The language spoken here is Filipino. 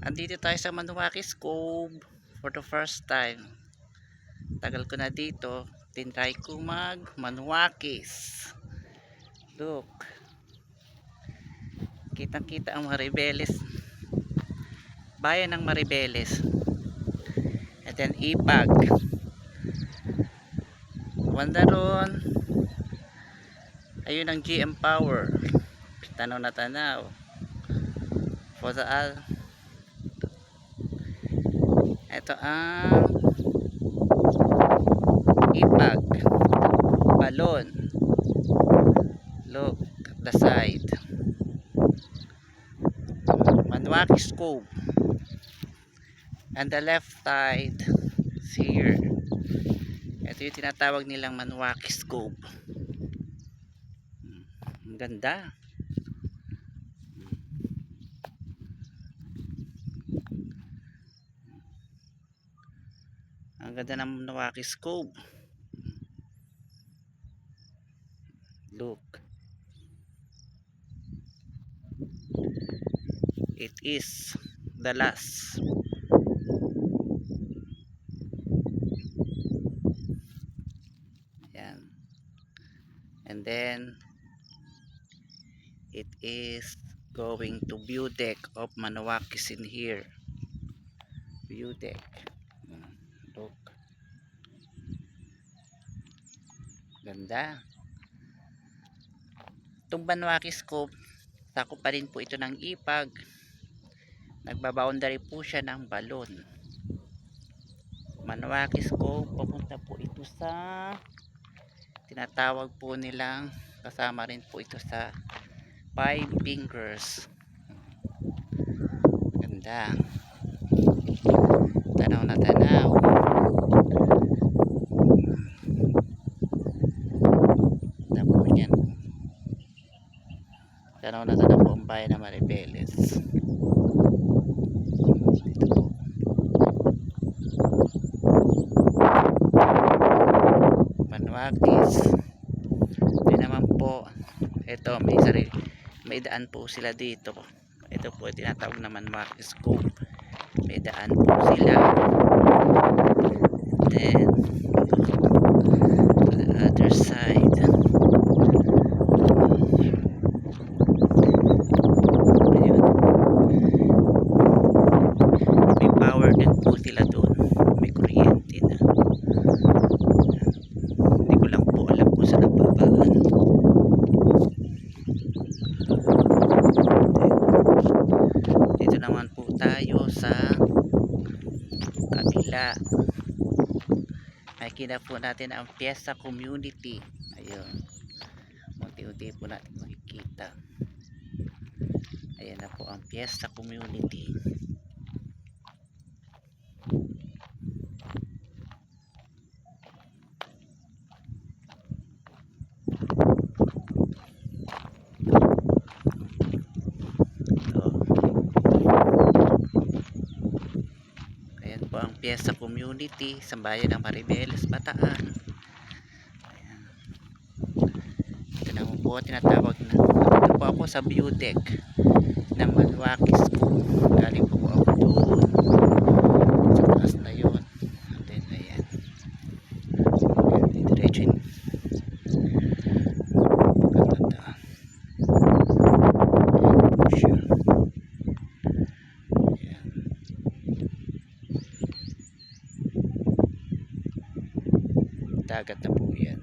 Andito tayo sa Manuakis Cove for the first time. Tagal ko na dito. Tinry ko mag Manuakis. Look. Kitang kita ang Maribeles. Bayan ng Maribeles. And then Ipag. Wandaron. Ayun ang GM Power. Tanaw na tanaw. For the ito ang Ipag Balon. Look at the side. Manuakis Cove, and the left side is here. Ito yung tinatawag nilang Manuakis Cove. Ang ganda. Ang ganda ng Manuakis Cove. Look. It is the last. Yan. And then it is going to view deck of Manuakis in here. View deck. Look. Ganda. Itong Manuakis Cove, sakop pa rin po ito ng Ipag. Nagbaboundary po siya ng Balon. Manuakis Cove, papunta po ito sa tinatawag po nilang, kasama rin po ito sa Five Fingers. Ganda. Tanaw na tanaw. Tanaw yan. Tanaw na tanaw po ang bayan ng Maribeles. Ito po. Manuakis. Ito naman po. Ito may daan po sila dito. Ito po tinatawag na Manuakis Cove. May daan po sila. Then to the other side. Ayun. May power din po sila doon. May kuryente na. Hindi ko lang po alam kung saan nababaan. Dito naman po tayo sa kabila. Makikita po natin ang Fiesta Community. Ayun. Unti-unti po natin makikita. Ayan na po ang Fiesta Community. Ayan po ang Fiesta Community sa bayan ng Maribeles, Bataan. Ayan. Ito naman po tinatawag na. Ito po ako sa view deck ng Manuakis Cove. Galing po ako doon sa taas na yun. And then ayan. Diretso yun. Maganda. Ayan po siya. Ayan. Dagat na po yan.